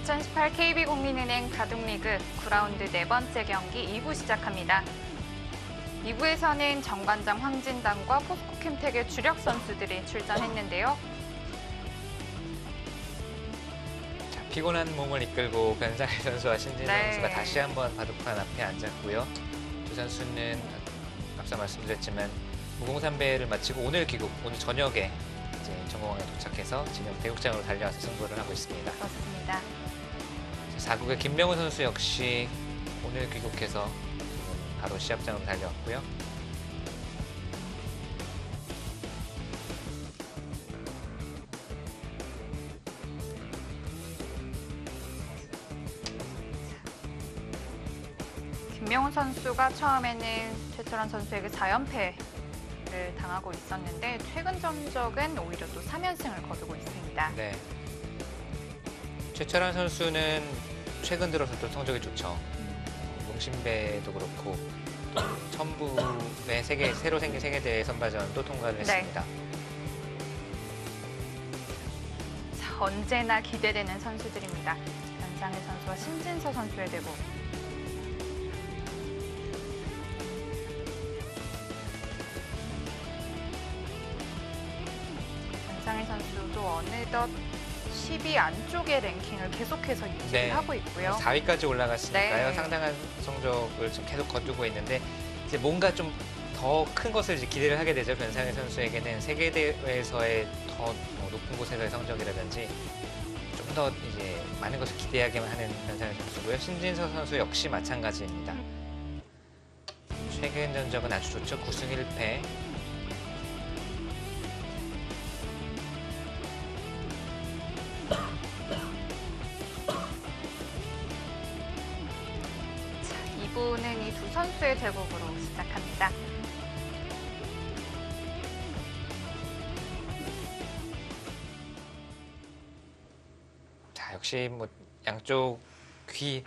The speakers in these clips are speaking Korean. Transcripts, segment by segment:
2018 KB국민은행 바둑리그 9라운드 네 번째 경기 2부 시작합니다. 2부에서는 정관장 황진단과 포스코캠텍의 주력 선수들이 출전했는데요. 자, 피곤한 몸을 이끌고 변상일 선수와 신진서 선수가 다시 한번 바둑판 앞에 앉았고요. 두 선수는 앞서 말씀드렸지만 무공삼배를 마치고 오늘 저녁에 이제 전공항에 도착해서 지금 대국장으로 달려와서 승부를 하고 있습니다. 그렇습니다. 4국의 김명훈 선수 역시 오늘 귀국해서 바로 시합장으로 달려왔고요. 김명훈 선수가 처음에는 최철원 선수에게 4연패를 당하고 있었는데 최근 전적은 오히려 또 3연승을 거두고 있습니다. 네. 최철원 선수는 최근 들어서 또 성적이 좋죠. 농심배도 그렇고 또 천부의 새로 생긴 세계대회 선발전 또 통과를 했습니다. 자, 언제나 기대되는 선수들입니다. 변상일 선수와 신진서 선수의 대국. 변상일 선수도 어느덧 10위 안쪽의 랭킹을 계속해서 유지를 하고 있고요. 4위까지 올라갔으니까요. 네. 상당한 성적을 좀 계속 거두고 있는데 이제 뭔가 좀 더 큰 것을 이제 기대를 하게 되죠. 변상일 선수에게는 세계대회에서의 더 높은 곳에서의 성적이라든지 좀 더 이제 많은 것을 기대하게만 하는 변상일 선수고요. 신진서 선수 역시 마찬가지입니다. 최근 전적은 아주 좋죠. 9승 1패. 이부는 이 두 선수의 대국으로 시작합니다. 자, 역시 뭐 양쪽 귀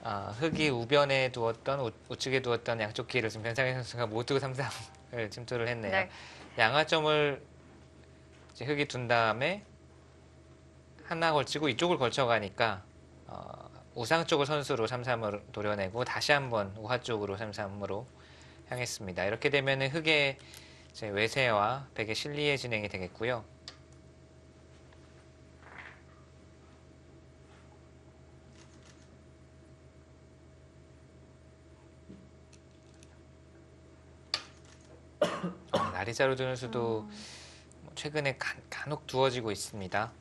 흙이 우변에 두었던 우측에 두었던 양쪽 귀를 지금 변상일 선수가 모두 3-3을 침투를 했네요. 네. 양화점을 이제 흙이 둔 다음에 하나 걸치고 이쪽을 걸쳐가니까 우상 쪽을 선수로 3-3으로 도려내고 다시 한번 우하 쪽으로 3-3으로 향했습니다. 이렇게 되면 흙의 이제 외세와 백의 실리의 진행이 되겠고요. 나리자로 두는 수도 최근에 간혹 두어지고 있습니다.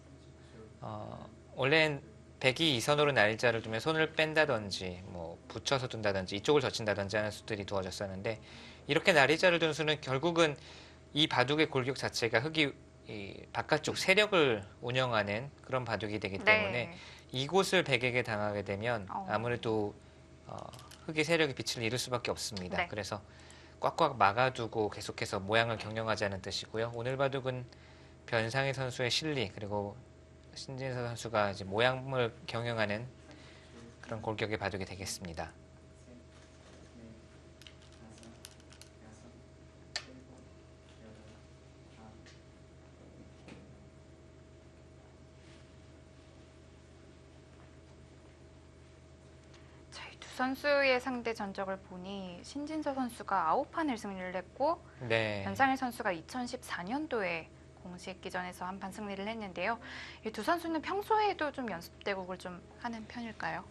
원래는 백이 이선으로 날짜를 두면 손을 뺀다든지 뭐 붙여서 둔다든지 이쪽을 젖힌다든지 하는 수들이 두어졌었는데 이렇게 나리자를 두는 수는 결국은 이 바둑의 골격 자체가 흙이 이 바깥쪽 세력을 운영하는 그런 바둑이 되기 때문에 이곳을 백에게 당하게 되면 아무래도 흙의 세력이 빛을 잃을 수밖에 없습니다. 네. 그래서 꽉꽉 막아두고 계속해서 모양을 경영하자는 뜻이고요. 오늘 바둑은 변상일 선수의 실리 그리고 신진서 선수가 이제 모양을 경영하는 그런 골격의 바둑이 되겠습니다. 두 선수의 상대 전적을 보니 신진서 선수가 9판을 승리를 했고 변상일 선수가 2014년도에 공식 기전에서 한 판 승리를 했는데요. 이 두 선수는 평소에도 좀 연습 대국을 좀 하는 편일까요?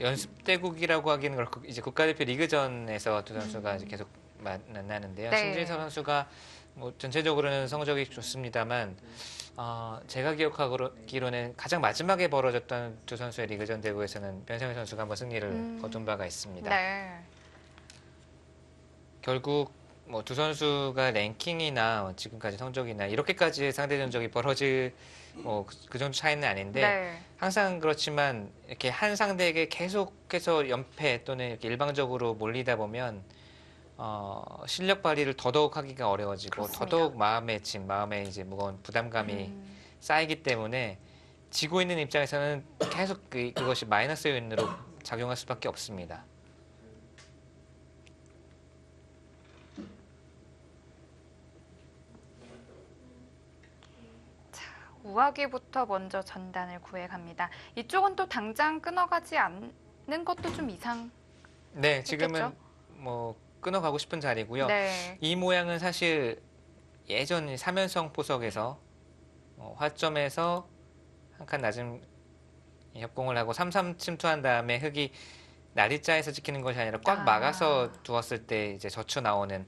연습 대국이라고 하기는 그렇고 이제 국가대표 리그전에서 두 선수가 이제 계속 만나는데요. 신진서 선수가 뭐 전체적으로는 성적이 좋습니다만 제가 기억하기로는 가장 마지막에 벌어졌던 두 선수의 리그전 대국에서는 변상일 선수가 한번 승리를 거둔 바가 있습니다. 네. 결국 뭐 두 선수가 랭킹이나 지금까지 성적이나 이렇게까지 상대 전적이 벌어질 그 정도 차이는 아닌데 항상 그렇지만 이렇게 한 상대에게 계속해서 연패 또는 이렇게 일방적으로 몰리다 보면 실력 발휘를 더더욱 하기가 어려워지고 그렇습니다. 더더욱 마음에 이제 무거운 부담감이 쌓이기 때문에 지고 있는 입장에서는 계속 그것이 마이너스 요인으로 작용할 수밖에 없습니다. 우아기부터 먼저 전단을 구해갑니다. 이쪽은 또 당장 끊어가지 않는 것도 좀 이상. 네, 지금은 뭐 끊어가고 싶은 자리고요. 네. 이 모양은 사실 예전 3연성 포석에서 화점에서 한 칸 낮은 협공을 하고 3-3 침투한 다음에 흙이 나리자에서 찍히는 것이 아니라 꽉 막아서 두었을 때 이제 젖혀 나오는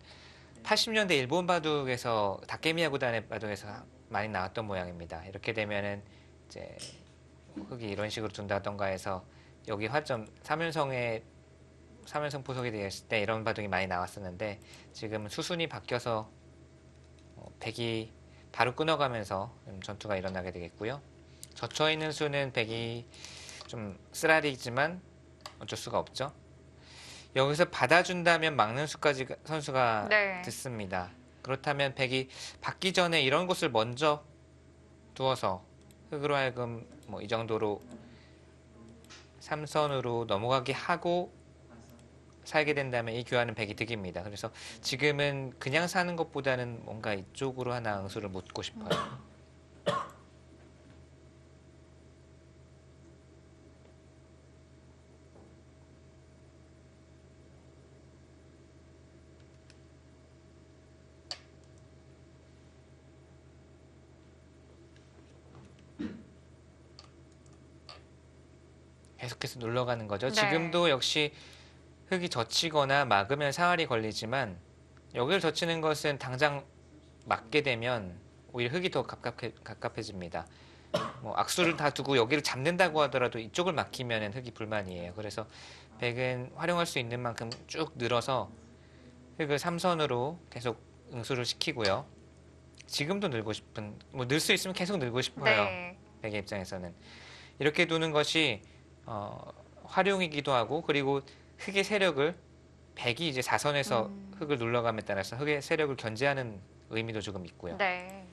80년대 일본 바둑에서 다케미야 구단의 바둑에서 많이 나왔던 모양입니다. 이렇게 되면은 이제 흙이 이런 식으로 둔다던가 해서 여기 화점 3연성 포석이 되었을 때 이런 바둑이 많이 나왔었는데 지금은 수순이 바뀌어서 백이 바로 끊어가면서 전투가 일어나게 되겠고요. 젖혀 있는 수는 백이 좀 쓰라리지만 어쩔 수가 없죠. 여기서 받아준다면 막는 수까지 선수가 듣습니다. 그렇다면 백이 받기 전에 이런 곳을 먼저 두어서 흙으로 하여금 뭐 이 정도로 3선으로 넘어가게 하고 살게 된다면 이 교환은 백이 득입니다. 그래서 지금은 그냥 사는 것보다는 뭔가 이쪽으로 하나 응수를 묻고 싶어요. 계속해서 눌러가는 거죠. 네. 지금도 역시 흙이 젖히거나 막으면 사활이 걸리지만 여기를 젖히는 것은 당장 막게 되면 오히려 흙이 더 갑갑해집니다. 뭐 악수를 다 두고 여기를 잡는다고 하더라도 이쪽을 막히면 흙이 불만이에요. 그래서 백은 활용할 수 있는 만큼 쭉 늘어서 흙을 3선으로 계속 응수를 시키고요. 지금도 늘고 싶은, 뭐 늘 수 있으면 계속 늘고 싶어요. 백의 입장에서는. 이렇게 두는 것이 활용이기도 하고, 그리고 흙의 세력을 백이 이제 4선에서 흙을 눌러감에 따라서 흙의 세력을 견제하는 의미도 조금 있고요. 네.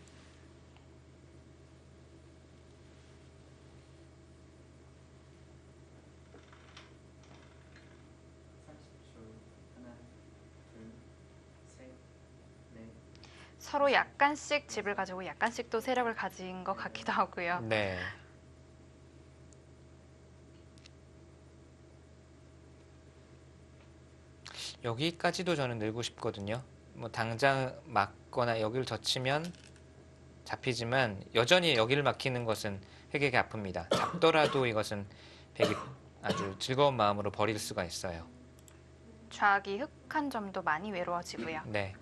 서로 약간씩 집을 가지고 약간씩 또 세력을 가진 것 같기도 하고요. 네. 여기까지도 저는 늘고 싶거든요. 뭐 당장 막거나 여기를 젖히면 잡히지만 여전히 여기를 막히는 것은 흙에게 아픕니다. 잡더라도 이것은 백이 아주 즐거운 마음으로 버릴 수가 있어요. 좌악이 흙한 점도 많이 외로워지고요. 네.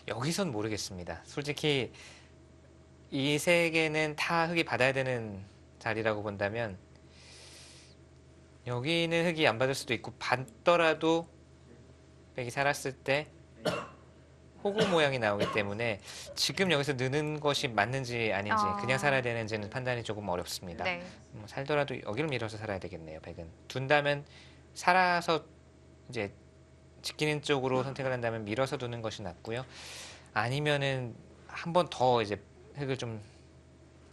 여기선 모르겠습니다. 솔직히 이 세 개는 다 흙이 받아야 되는 자리라고 본다면 여기는 흙이 안 받을 수도 있고 받더라도 백이 살았을 때 호구 모양이 나오기 때문에 지금 여기서 느는 것이 맞는지 아닌지 그냥 살아야 되는지는 판단이 조금 어렵습니다. 네. 살더라도 여기를 밀어서 살아야 되겠네요. 백은 둔다면 살아서 이제 지키는 쪽으로 선택을 한다면 밀어서 두는 것이 낫고요. 아니면은 한 번 더 이제 흙을 좀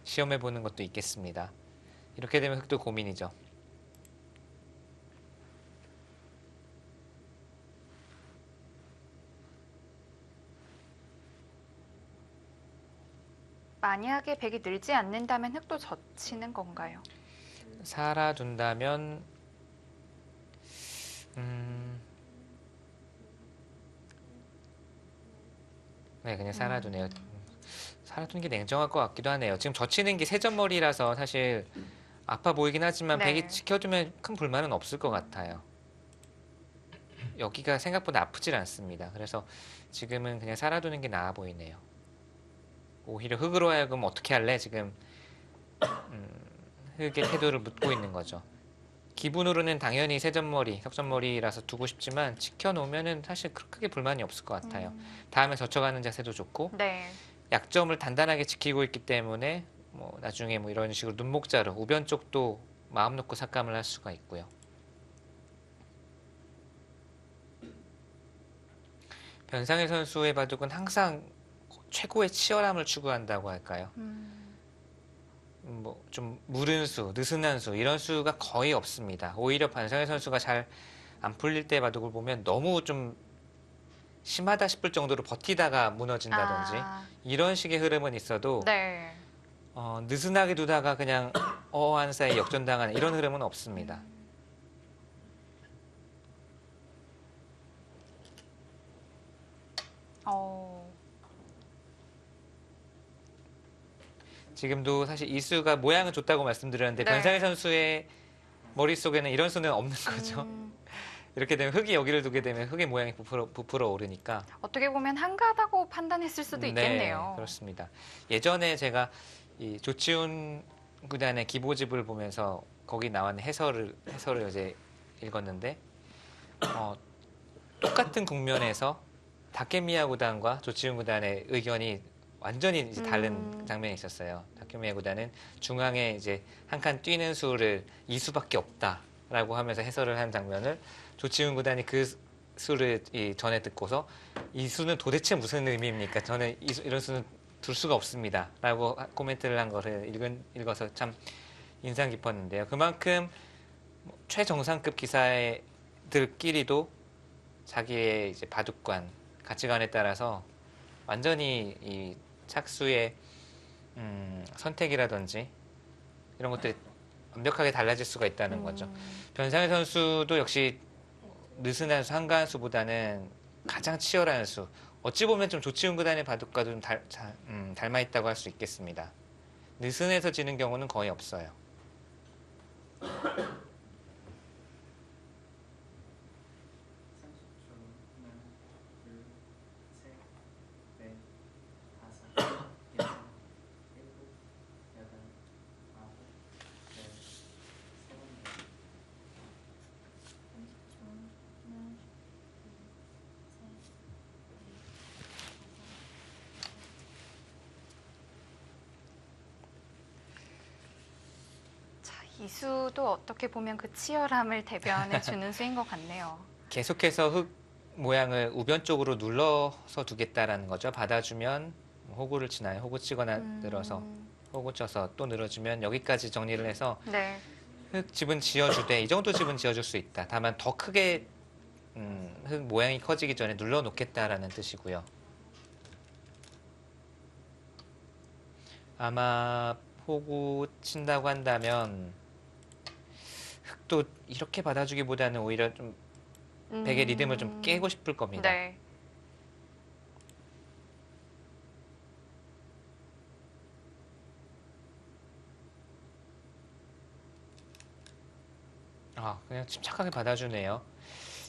시험해 보는 것도 있겠습니다. 이렇게 되면 흙도 고민이죠. 만약에 백이 늘지 않는다면 흙도 젖히는 건가요? 살아둔다면 네, 그냥 살아두네요. 살아두는 게 냉정할 것 같기도 하네요. 지금 젖히는 게 세점머리라서 사실 아파 보이긴 하지만 백이 지켜두면 큰 불만은 없을 것 같아요. 여기가 생각보다 아프질 않습니다. 그래서 지금은 그냥 살아두는 게 나아 보이네요. 오히려 흙으로 하여금 어떻게 할래? 지금 흙의 태도를 묻고 있는 거죠. 기분으로는 당연히 세점머리, 석점머리라서 두고 싶지만 지켜놓으면은 사실 크게 불만이 없을 것 같아요. 다음에 젖혀가는 자세도 좋고 약점을 단단하게 지키고 있기 때문에 뭐 나중에 뭐 이런 식으로 눈목자로 우변 쪽도 마음 놓고 삭감을 할 수가 있고요. 변상일 선수의 바둑은 항상 최고의 치열함을 추구한다고 할까요? 뭐 좀 무른 수, 느슨한 수 이런 수가 거의 없습니다. 오히려 변상일 선수가 잘 안 풀릴 때 바둑을 보면 너무 좀 심하다 싶을 정도로 버티다가 무너진다든지 이런 식의 흐름은 있어도 네. 느슨하게 두다가 그냥 어한 사이 역전당하는 이런 흐름은 없습니다. 지금도 사실 이 수가 모양은 좋다고 말씀드렸는데 네. 변상일 선수의 머릿속에는 이런 수는 없는 거죠. 이렇게 되면 흙이 여기를 두게 되면 흙의 모양이 부풀어 오르니까 어떻게 보면 한가하다고 판단했을 수도 있겠네요. 네, 그렇습니다. 예전에 제가 이 조치훈 구단의 기보집을 보면서 거기 나온 해설을 이제 읽었는데 똑같은 국면에서 다케미야 구단과 조치훈 구단의 의견이 완전히 이제 다른 장면이 있었어요. 다케미야 구단은 중앙에 이제 한 칸 뛰는 수를 이 수밖에 없다라고 하면서 해설을 한 장면을 조치훈 구단이 그 수를 전에 듣고서 이 수는 도대체 무슨 의미입니까? 저는 이런 수는 둘 수가 없습니다. 라고 코멘트를 한 것을 읽어서 참 인상 깊었는데요. 그만큼 최정상급 기사들끼리도 자기의 이제 바둑관, 가치관에 따라서 완전히 이 착수의 선택이라든지 이런 것들이 완벽하게 달라질 수가 있다는 거죠. 변상일 선수도 역시 느슨한 수, 한가한 수보다는 가장 치열한 수. 어찌 보면 좀 조치훈 구단의 바둑과도 좀 닮아 있다고 할 수 있겠습니다. 느슨해서 지는 경우는 거의 없어요. 이 수도 어떻게 보면 그 치열함을 대변해 주는 수인 것 같네요. 계속해서 흙 모양을 우변 쪽으로 눌러서 두겠다라는 거죠. 받아주면 호구를 치나요? 호구 치거나 늘어서 호구 쳐서 또 늘어주면 여기까지 정리를 해서 네. 흙 집은 지어주되 이 정도 집은 지어줄 수 있다. 다만 더 크게 흙 모양이 커지기 전에 눌러놓겠다라는 뜻이고요. 아마 호구 친다고 한다면 흙도 이렇게 받아주기보다는 오히려 좀 백의 리듬을 좀 깨고 싶을 겁니다. 네. 그냥 침착하게 받아주네요.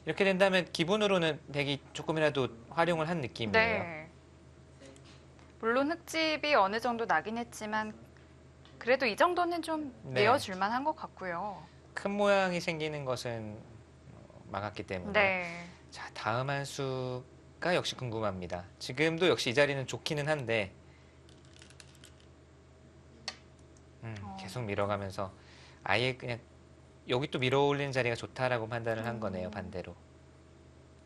이렇게 된다면 기본으로는 백이 조금이라도 활용을 한 느낌이에요. 네. 물론 흙집이 어느 정도 나긴 했지만 그래도 이 정도는 좀 내어줄 만한 것 같고요. 큰 모양이 생기는 것은 막았기 때문에. 네. 자, 다음 한 수가 역시 궁금합니다. 지금도 역시 이 자리는 좋기는 한데 계속 밀어가면서 아예 그냥 여기 또 밀어 올리는 자리가 좋다라고 판단을 한 거네요. 반대로.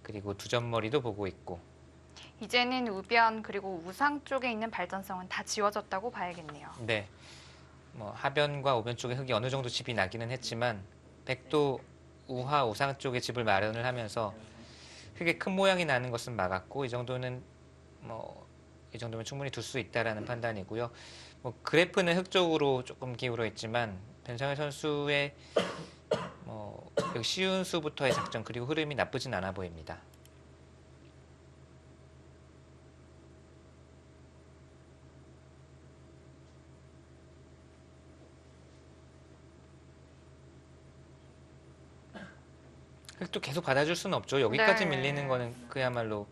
그리고 두 점머리도 보고 있고. 이제는 우변 그리고 우상 쪽에 있는 발전성은 다 지워졌다고 봐야겠네요. 네. 뭐 하변과 우변 쪽에 흙이 어느 정도 집이 나기는 했지만 백도 우하 우상 쪽에 집을 마련을 하면서 흙의 큰 모양이 나는 것은 막았고 이 정도면 충분히 둘 수 있다라는 판단이고요. 뭐 그래프는 흙 쪽으로 조금 기울어 있지만 변상일 선수의 여기 쉬운 수부터의 작전 그리고 흐름이 나쁘진 않아 보입니다. 흙도 계속 받아줄 수는 없죠. 여기까지 밀리는 거는 그야말로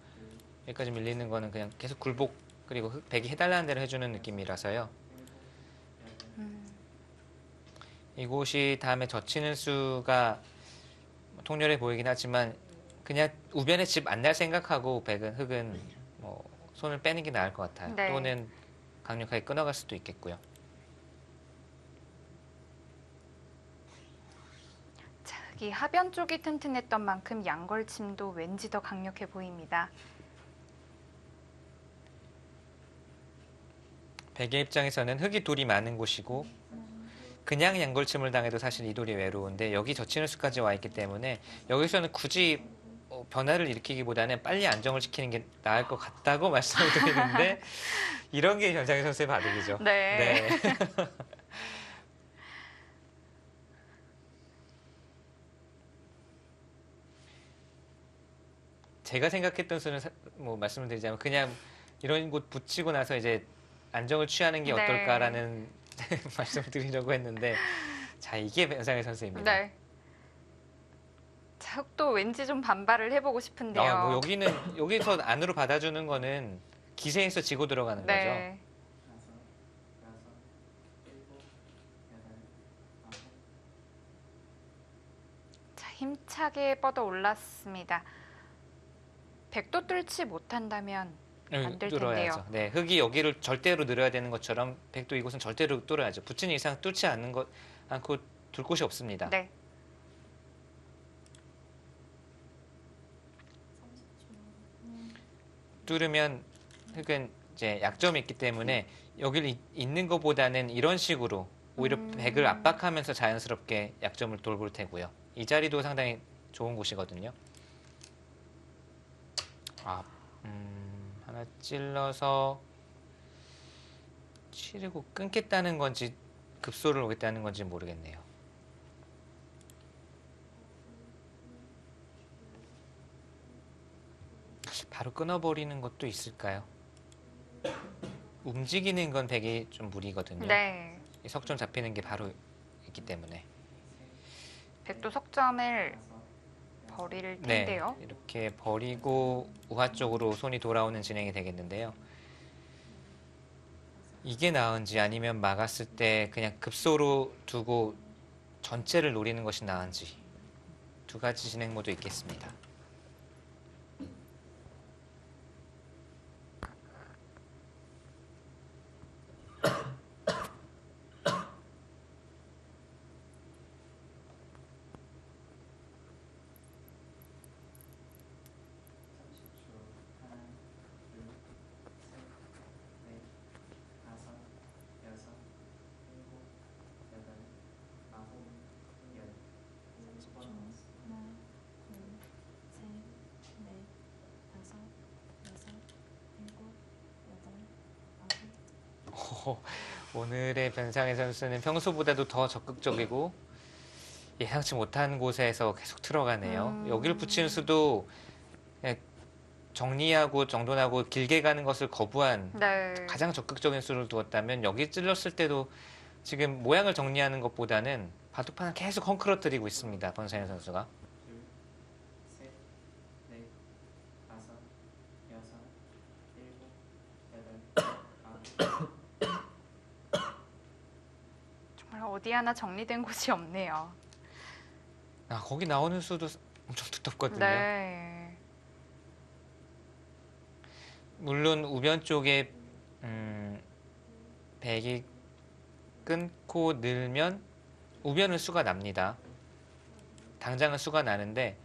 여기까지 밀리는 거는 그냥 계속 굴복 그리고 백이 해달라는 대로 해주는 느낌이라서요. 이곳이 다음에 젖히는 수가 통렬해 보이긴 하지만 그냥 우변에 집 안 날 생각하고 흙은 손을 빼는 게 나을 것 같아요. 네. 또는 강력하게 끊어갈 수도 있겠고요. 백이 하변 쪽이 튼튼했던 만큼 양걸침도 왠지 더 강력해 보입니다. 백의 입장에서는 흙이 돌이 많은 곳이고 그냥 양걸침을 당해도 사실 이 돌이 외로운데 여기 젖히는 수까지 와 있기 때문에 여기서는 굳이 변화를 일으키기보다는 빨리 안정을 시키는 게 나을 것 같다고 말씀을 드리는데 이런 게 변상희 선수의 바둑이죠. 네. 제가 생각했던 수는 뭐 말씀을 드리자면 그냥 이런 곳 붙이고 나서 이제 안정을 취하는 게 네. 어떨까라는 말씀을 드리려고 했는데 자 이게 변상희 선수입니다. 네. 자, 흑도 왠지 좀 반발을 해보고 싶은데요. 뭐 여기서 안으로 받아주는 거는 기세에서 지고 들어가는 거죠. 네. 자, 힘차게 뻗어 올랐습니다. 백도 뚫지 못한다면 안 될 텐데요. 뚫어야죠. 네, 흙이 여기를 절대로 늘어야 되는 것처럼 백도 이곳은 절대로 뚫어야죠. 붙인 이상 뚫지 않고 둘 곳이 없습니다. 네. 뚫으면 흙은 이제 약점이 있기 때문에 여기를 있는 것보다는 이런 식으로 오히려 백을 압박하면서 자연스럽게 약점을 돌볼 테고요. 이 자리도 상당히 좋은 곳이거든요. 하나 찔러서 치르고 끊겠다는 건지 급소를 오겠다는 건지 모르겠네요. 바로 끊어버리는 것도 있을까요? 움직이는 건 백이 좀 무리거든요. 네. 이 석점 잡히는 게 바로 있기 때문에. 백도 석점을 버릴 텐데요. 네, 이렇게 버리고 우하 쪽으로 손이 돌아오는 진행이 되겠는데요. 이게 나은지 아니면 막았을 때 그냥 급소로 두고 전체를 노리는 것이 나은지 두 가지 진행 모두 있겠습니다. 오늘의 변상희 선수는 평소보다도 더 적극적이고 예상치 못한 곳에서 계속 들어가네요. 여기를 붙이는 수도 그냥 정리하고 정돈하고 길게 가는 것을 거부한 네. 가장 적극적인 수를 두었다면 여기 찔렀을 때도 지금 모양을 정리하는 것보다는 바둑판을 계속 헝클어뜨리고 있습니다. 변상희 선수가. 어디 하나 정리된 곳이 없네요. 거기 나오는 수도 엄청 두텁거든요. 네. 물론 우변 쪽에 백이 끊고 늘면 우변은 수가 납니다. 당장은 수가 나는데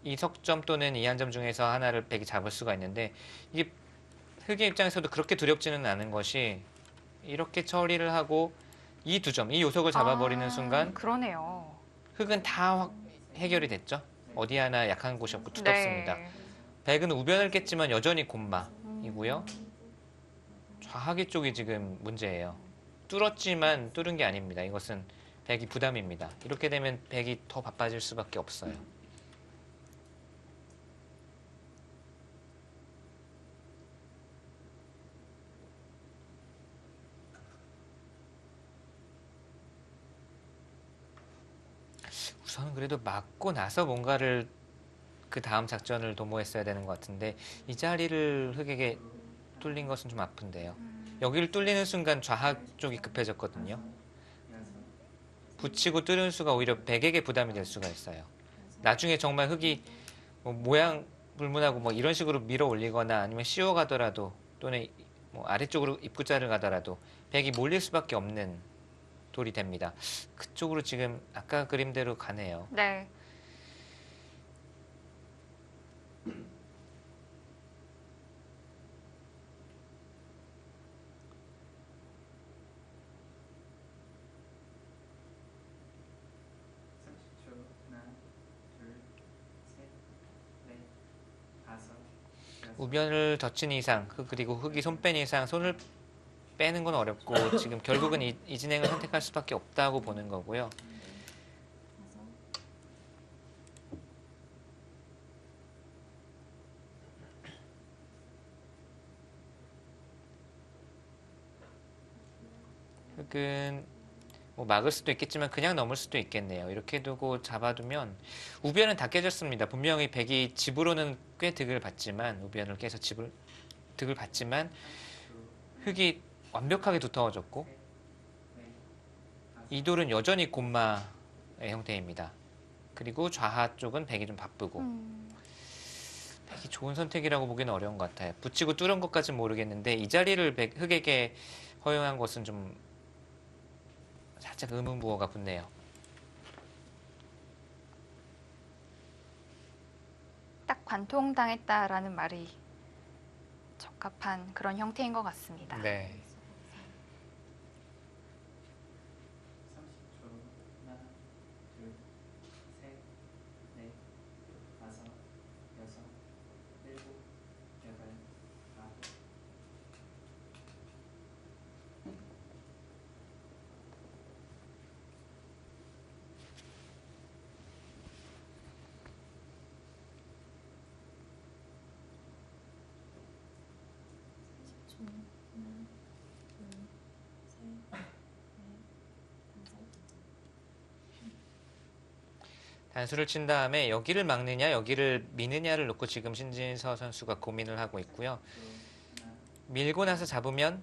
이 석점 또는 이 한 점 중에서 하나를 백이 잡을 수가 있는데 이게 흑의 입장에서도 그렇게 두렵지는 않은 것이 이렇게 처리를 하고 이 두 점, 이 요석을 잡아버리는 순간 그러네요. 흑은 다 해결이 됐죠. 어디 하나 약한 곳이 없고 두텁습니다. 네. 백은 우변을 깼지만 여전히 곤마이고요. 좌하기 쪽이 지금 문제예요. 뚫었지만 뚫은 게 아닙니다. 이것은 백이 부담입니다. 이렇게 되면 백이 더 바빠질 수밖에 없어요. 우선은 그래도 맞고 나서 뭔가를 그 다음 작전을 도모했어야 되는 것 같은데 이 자리를 흑에게 뚫린 것은 좀 아픈데요. 여기를 뚫리는 순간 좌하 쪽이 급해졌거든요. 붙이고 뚫은 수가 오히려 백에게 부담이 될 수가 있어요. 나중에 정말 흑이 뭐 모양 불문하고 뭐 이런 식으로 밀어 올리거나 아니면 씌워가더라도 또는 뭐 아래쪽으로 입구자를 가더라도 백이 몰릴 수밖에 없는 돌이 됩니다. 그쪽으로 지금 아까 그림대로 가네요. 네. 우변을 젖힌 이상, 그리고 흙이 손 뺀 이상 손을 빼는 건 어렵고 지금 결국은 이 진행을 선택할 수밖에 없다고 보는 거고요. 흙은 뭐 막을 수도 있겠지만 그냥 넘을 수도 있겠네요. 이렇게 두고 잡아두면 우변은 다 깨졌습니다. 분명히 백이 집으로는 꽤 득을 받지만 우변을 깨서 득을 받지만 흙이 완벽하게 두터워졌고 이 돌은 여전히 곰마의 형태입니다. 그리고 좌하 쪽은 백이 좀 바쁘고 백이 좋은 선택이라고 보기는 어려운 것 같아요. 붙이고 뚫은 것까지는 모르겠는데 이 자리를 흙에게 허용한 것은 좀 살짝 의문부호가 붙네요. 딱 관통당했다라는 말이 적합한 그런 형태인 것 같습니다. 네. 단수를 친 다음에 여기를 막느냐 여기를 미느냐를 놓고 지금 신진서 선수가 고민을 하고 있고요. 밀고 나서 잡으면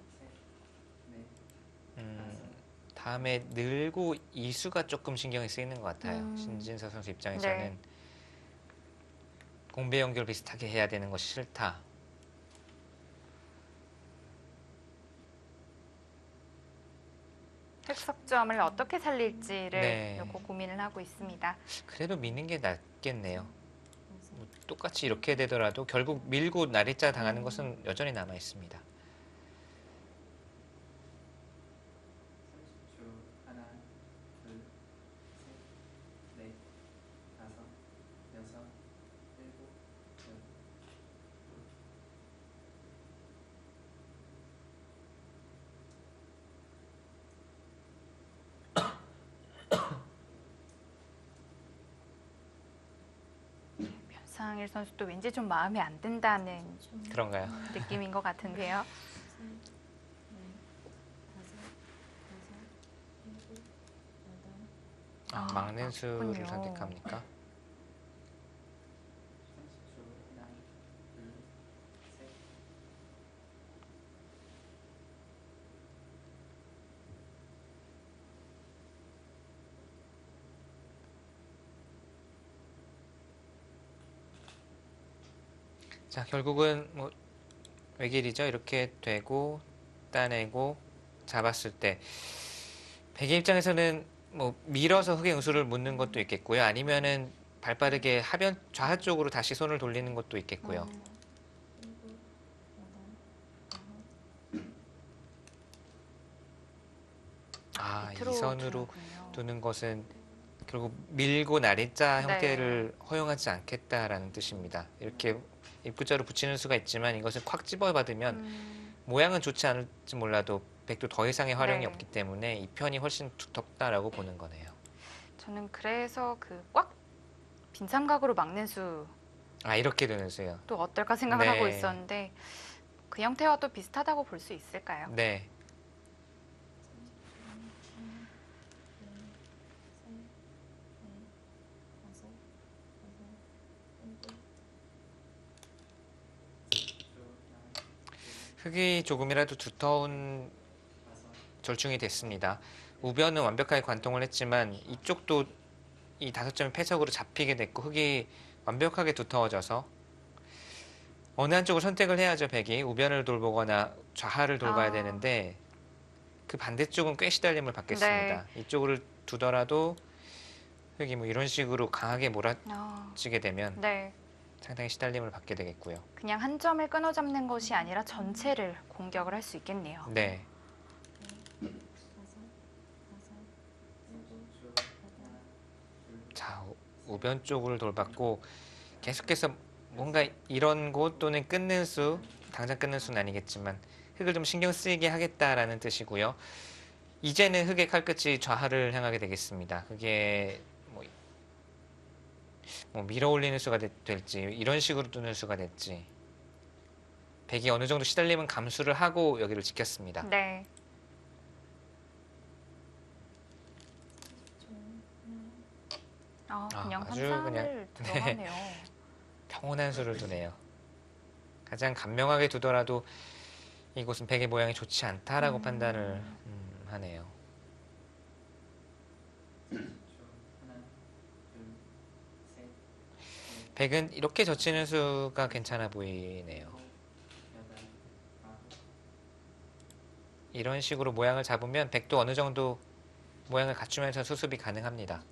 다음에 늘고 이수가 조금 신경이 쓰이는 것 같아요. 신진서 선수 입장에서는 네. 공배 연결 비슷하게 해야 되는 것이 싫다. 흑석점을 어떻게 살릴지를 네. 놓고 고민을 하고 있습니다. 그래도 미는 게 낫겠네요. 뭐 똑같이 이렇게 되더라도 결국 밀고 나리자 당하는 것은 여전히 남아 있습니다. 변상일 선수도 왠지 좀 마음에 안 든다는 그런가요? 느낌인 것 같은데요. 막는 수를 그렇군요. 선택합니까? 자, 결국은 뭐 외길이죠. 이렇게 되고 따내고 잡았을 때 백의 입장에서는 뭐 밀어서 흑의 응수를 묻는 것도 있겠고요. 아니면은 발빠르게 하변 좌하 쪽으로 다시 손을 돌리는 것도 있겠고요. 밑으로 이 선으로 두는군요. 두는 것은 결국 밀고 나리자 네. 형태를 허용하지 않겠다라는 뜻입니다. 이렇게 입구자로 붙이는 수가 있지만 이것을 콱 집어받으면 모양은 좋지 않을지 몰라도 백도 더 이상의 활용이 네. 없기 때문에 이 편이 훨씬 두텁다라고 보는 거네요. 저는 그래서 그 꽉 빈삼각으로 막는 수 또 이렇게 되는 수요. 어떨까 생각을 네. 하고 있었는데 그 형태와도 비슷하다고 볼 수 있을까요? 네. 흙이 조금이라도 두터운 절충이 됐습니다. 우변은 완벽하게 관통을 했지만 이쪽도 이 5점의 패석으로 잡히게 됐고 흙이 완벽하게 두터워져서 어느 한쪽을 선택을 해야죠. 백이 우변을 돌보거나 좌하를 돌봐야 되는데 그 반대쪽은 꽤 시달림을 받겠습니다. 이쪽을 두더라도 흙이 뭐 이런 식으로 강하게 몰아치게 되면 네. 상당히 시달림을 받게 되겠고요. 그냥 한 점을 끊어잡는 것이 아니라 전체를 공격을 할 수 있겠네요. 네. 자, 우변 쪽을 돌봤고 계속해서 뭔가 이런 곳 또는 끊는 수, 당장 끊는 수는 아니겠지만 흙을 좀 신경 쓰이게 하겠다라는 뜻이고요. 이제는 흙의 칼끝이 좌하를 향하게 되겠습니다. 그게 뭐 밀어 올리는 수가 될지 이런 식으로 두는 수가 될지 백이 어느 정도 시달림은 감수를 하고 여기를 지켰습니다. 네. 그냥 아주 환상을 그냥 들어가네요. 평온한 수를 두네요. 가장 간명하게 두더라도 이곳은 백의 모양이 좋지 않다라고 판단을 하네요. 백은 이렇게 젖히는 수가 괜찮아 보이네요. 이런 식으로 모양을 잡으면 백도 어느 정도 모양을 갖추면서 수습이 가능합니다.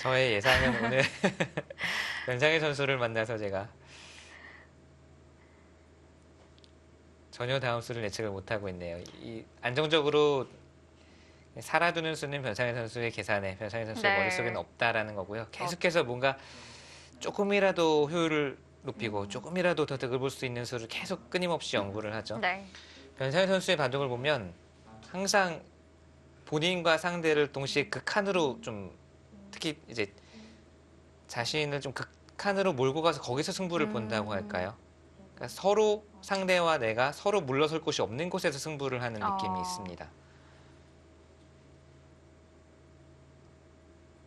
저의 예상은 오늘 변상희 선수를 만나서 제가 전혀 다음 수를 예측을 못하고 있네요. 안정적으로 살아두는 수는 변상희 선수의 계산에 변상희 선수의 네. 머릿속에는 없다라는 거고요. 계속해서 뭔가 조금이라도 효율을 높이고 조금이라도 더 득을 볼 수 있는 수를 계속 끊임없이 연구를 하죠. 네. 변상희 선수의 바둑을 보면 항상 본인과 상대를 동시에 극한으로 좀 특히 이제 자신을 좀 극한으로 몰고 가서 거기서 승부를 본다고 할까요? 그러니까 서로 상대와 내가 서로 물러설 곳이 없는 곳에서 승부를 하는 느낌이 있습니다.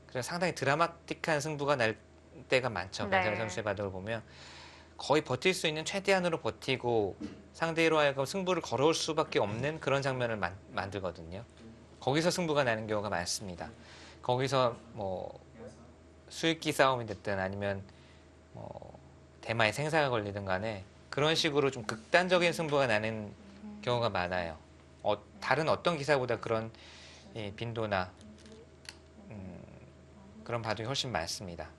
그래서 상당히 드라마틱한 승부가 날 때가 많죠. 네. 변상희 선수의 바둑을 보면 거의 버틸 수 있는 최대한으로 버티고 상대로 하여금 승부를 걸어올 수밖에 없는 그런 장면을 만들거든요. 거기서 승부가 나는 경우가 많습니다. 거기서 뭐 수익기 싸움이 됐든 아니면 대마의 생사가 걸리든 간에 그런 식으로 좀 극단적인 승부가 나는 경우가 많아요. 다른 어떤 기사보다 그런 빈도나 그런 바둑이 훨씬 많습니다.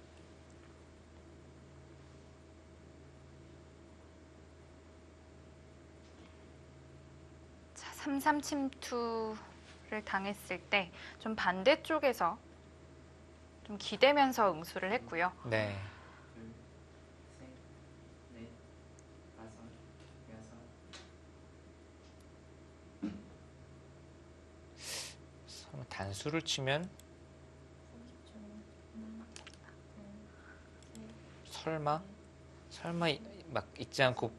자, 3-3 침투를 당했을 때 좀 반대쪽에서 좀 기대면서 응수를 했고요. 네. 단수를 치면 설마 막 있지 않고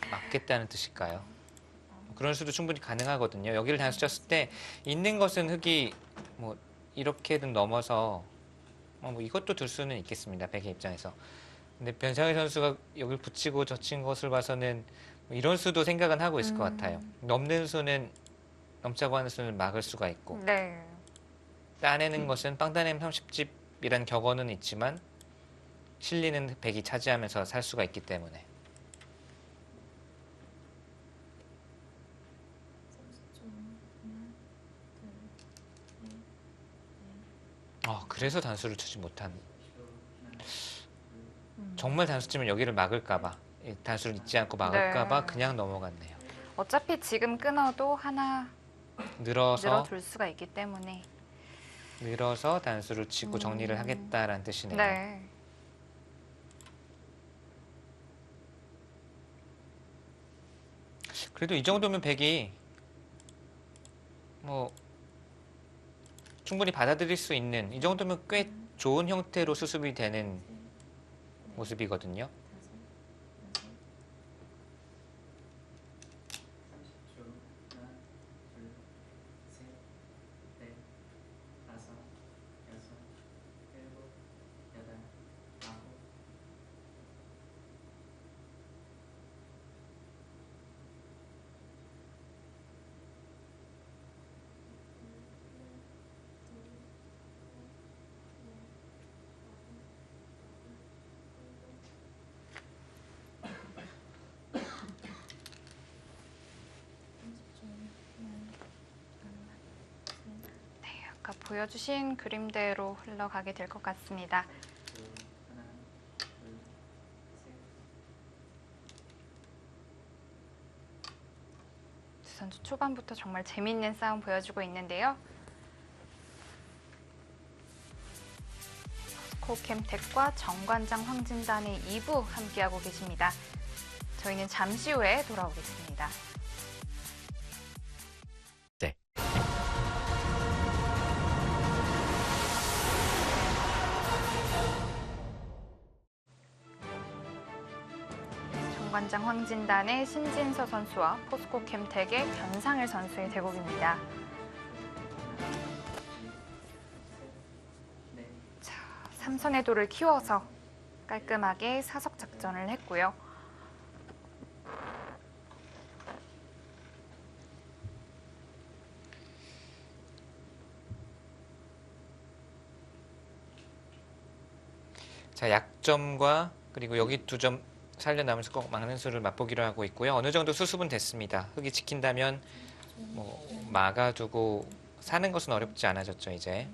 맞겠다는 뜻일까요? 그런 수도 충분히 가능하거든요. 여기를 단수 쳤을 때 있는 것은 흙이 뭐 이렇게든 넘어서 뭐 이것도 둘 수는 있겠습니다. 백의 입장에서. 근데 변상희 선수가 여기를 붙이고 젖힌 것을 봐서는 뭐 이런 수도 생각은 하고 있을 것 같아요. 넘는 수는 넘자고 하는 수는 막을 수가 있고 네. 따내는 것은 빵 따내면 30집이란 격언은 있지만 실리는 백이 차지하면서 살 수가 있기 때문에 그래서 단수를 치지 못한 정말 단수 치면 여기를 막을까봐 단수를 잊지 않고 막을까봐 네. 그냥 넘어갔네요. 어차피 지금 끊어도 하나 늘어둘 수가 있기 때문에 늘어서 단수를 치고 정리를 하겠다라는 뜻이네요. 네. 그래도 이 정도면 백이 뭐 충분히 받아들일 수 있는 이 정도면 꽤 좋은 형태로 수습이 되는 모습이거든요. 아까 보여주신 그림대로 흘러가게 될 것 같습니다. 두 선수 초반부터 정말 재미있는 싸움 보여주고 있는데요. 포스코캠텍과 정관장 황진단의 2부 함께하고 계십니다. 저희는 잠시 후에 돌아오겠습니다. 네. 정관장 황진단의 신진서 선수와 포스코캠텍의 변상일 선수의 대국입니다. 자, 3선의 돌을 키워서 깔끔하게 사석 작전을 했고요. 자, 약점과 그리고 여기 2점 살려남으면서 꼭 막는 수를 맛보기로 하고 있고요. 어느 정도 수습은 됐습니다. 흙이 지킨다면 뭐 막아두고 사는 것은 어렵지 않아졌죠, 이제.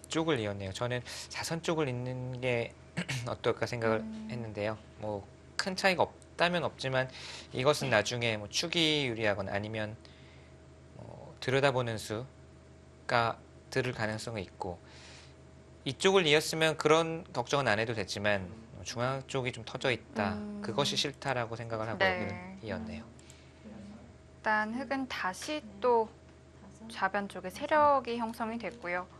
이쪽을 이었네요. 저는 4선 쪽을 잇는 게 어떨까 생각을 했는데요. 뭐 큰 차이가 없다면 없지만 이것은 나중에 뭐 축이 유리하거나 아니면 들여다보는 수가 들을 가능성이 있고, 이쪽을 이었으면 그런 걱정은 안 해도 됐지만 중앙 쪽이 좀 터져 있다. 그것이 싫다라고 생각을 하고 여기는 이었네요. 일단 흙은 다시 또 좌변 쪽에 세력이 형성이 됐고요.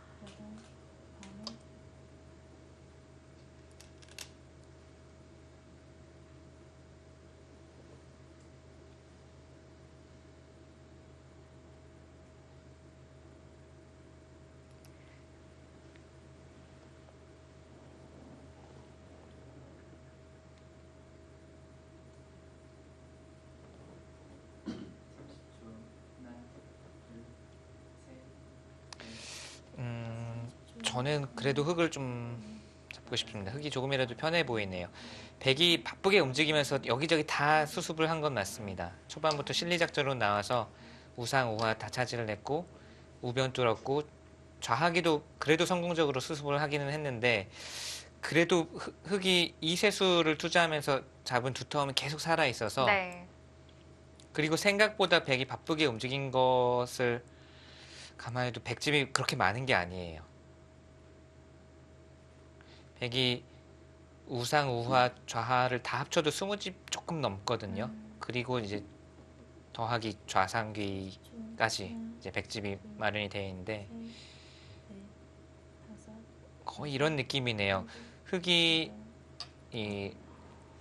저는 그래도 흙을 좀 잡고 싶습니다. 흙이 조금이라도 편해 보이네요. 백이 바쁘게 움직이면서 여기저기 다 수습을 한 건 맞습니다. 초반부터 실리작전으로 나와서 우상, 우하 다 차지를 했고 우변 뚫었고 좌하기도 그래도 성공적으로 수습을 하기는 했는데, 그래도 흙이 이세수를 투자하면서 잡은 두터움이 계속 살아있어서 네. 그리고 생각보다 백이 바쁘게 움직인 것을 감안해도 백집이 그렇게 많은 게 아니에요. 백이 우상, 우하, 좌하를 다 합쳐도 20집 조금 넘거든요. 그리고 이제 더하기 좌상귀까지 이제 백집이 마련이 되어 있는데 거의 이런 느낌이네요. 흙이 이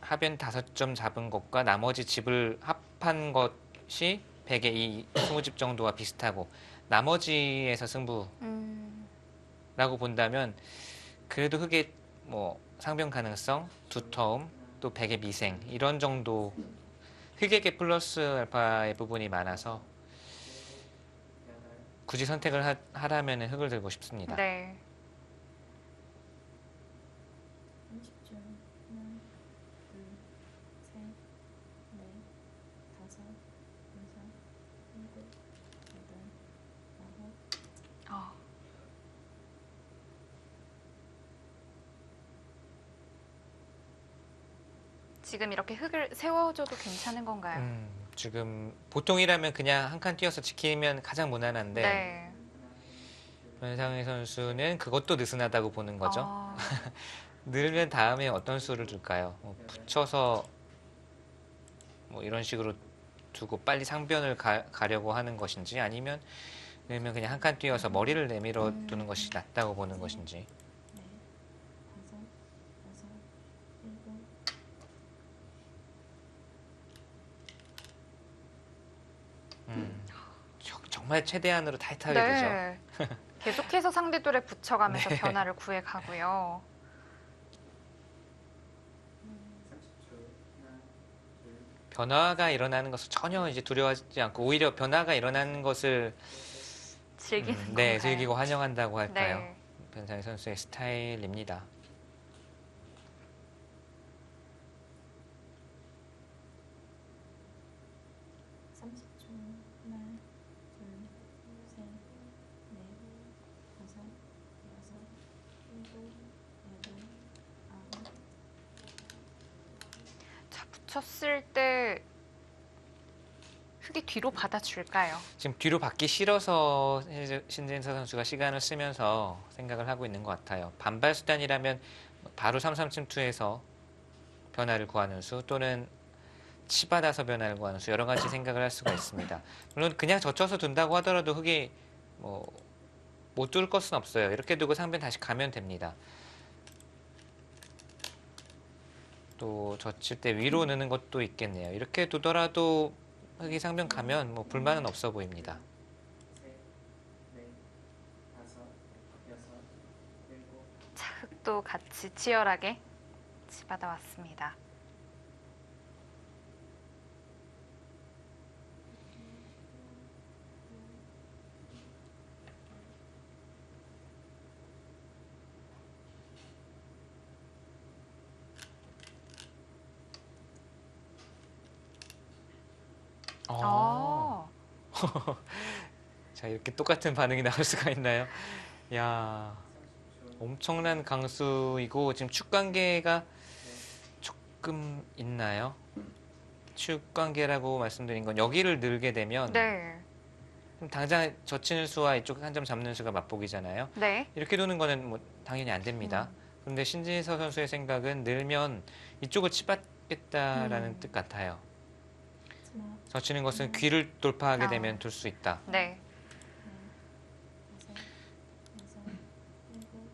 하변 5점 잡은 것과 나머지 집을 합한 것이 백의 이 20집 정도와 비슷하고 나머지에서 승부라고 본다면 그래도 흙의 뭐 상변 가능성, 두터움, 또 백의 미생 이런 정도 흙에게 플러스 알파의 부분이 많아서 굳이 선택을 하라면 흙을 들고 싶습니다. 네. 지금 이렇게 흙을 세워줘도 괜찮은 건가요? 지금 보통이라면 그냥 한 칸 뛰어서 지키면 가장 무난한데 네. 변상희 선수는 그것도 느슨하다고 보는 거죠. 늘면 다음에 어떤 수를 줄까요? 붙여서 뭐 이런 식으로 두고 빨리 상변을 가려고 하는 것인지, 아니면 늘면 그냥 한 칸 뛰어서 머리를 내밀어 두는 것이 낫다고 보는 것인지. 정말 최대한으로 타이트하게 네. 되죠. 계속해서 상대돌에 붙여가면서 네. 변화를 구해 가고요. 변화가 일어나는 것을 전혀 이제 두려워하지 않고 오히려 변화가 일어나는 것을 즐기는 건가요? 네, 즐기고 환영한다고 할까요? 네. 변상희 선수의 스타일입니다. 자, 붙였을 때 흙이 뒤로 받아줄까요? 지금 뒤로 받기 싫어서 신진서 선수가 시간을 쓰면서 생각을 하고 있는 것 같아요. 반발 수단이라면 바로 3-3침투에서 변화를 구하는 수 또는 치받아서 변화를 구하는 수 여러 가지 생각을 할 수가 있습니다. 물론 그냥 젖혀서 둔다고 하더라도 흙이 못 뚫을 것은 없어요. 이렇게 두고 상변 다시 가면 됩니다. 또 젖힐 때 위로 넣는 것도 있겠네요. 이렇게 두더라도 흙이 상변 가면 불만은 없어 보입니다. 자, 흙도 같이 치열하게 치받아 왔습니다. 자, 이렇게 똑같은 반응이 나올 수가 있나요? 야, 엄청난 강수이고 지금 축 관계가 조금 있나요? 축 관계라고 말씀드린 건 여기를 늘게 되면 네. 그럼 당장 젖히는 수와 이쪽 한 점 잡는 수가 맞복이잖아요. 네. 이렇게 도는 거는 당연히 안 됩니다. 그런데 신진서 선수의 생각은 늘면 이쪽을 치받겠다라는 뜻 같아요. 젖히는 것은 귀를 돌파하게 되면 둘 수 있다. 네.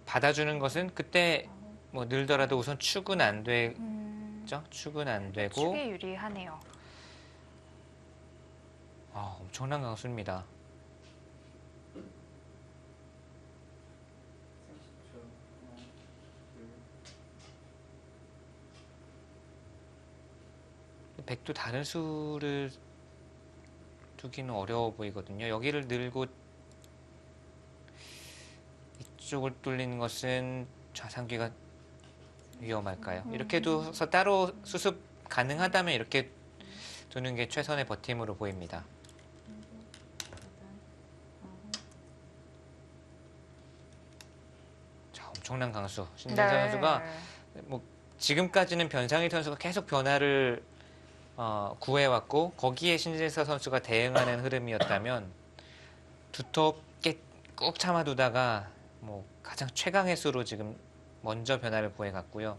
받아주는 것은 그때 늘더라도 우선 축은 안 되죠. 축은 안 되고. 축이 유리하네요. 엄청난 강수입니다. 백도 다른 수를 두기는 어려워 보이거든요. 여기를 늘고 이쪽을 뚫리는 것은 좌상귀가 위험할까요? 이렇게 둬서 따로 수습 가능하다면 이렇게 두는 게 최선의 버팀으로 보입니다. 자, 엄청난 강수. 신진서 선수가 지금까지는 변상희 선수가 계속 변화를 구해왔고 거기에 신진서 선수가 대응하는 흐름이었다면 두텁게 꾹 참아두다가 가장 최강의 수로 지금 먼저 변화를 구해갔고요.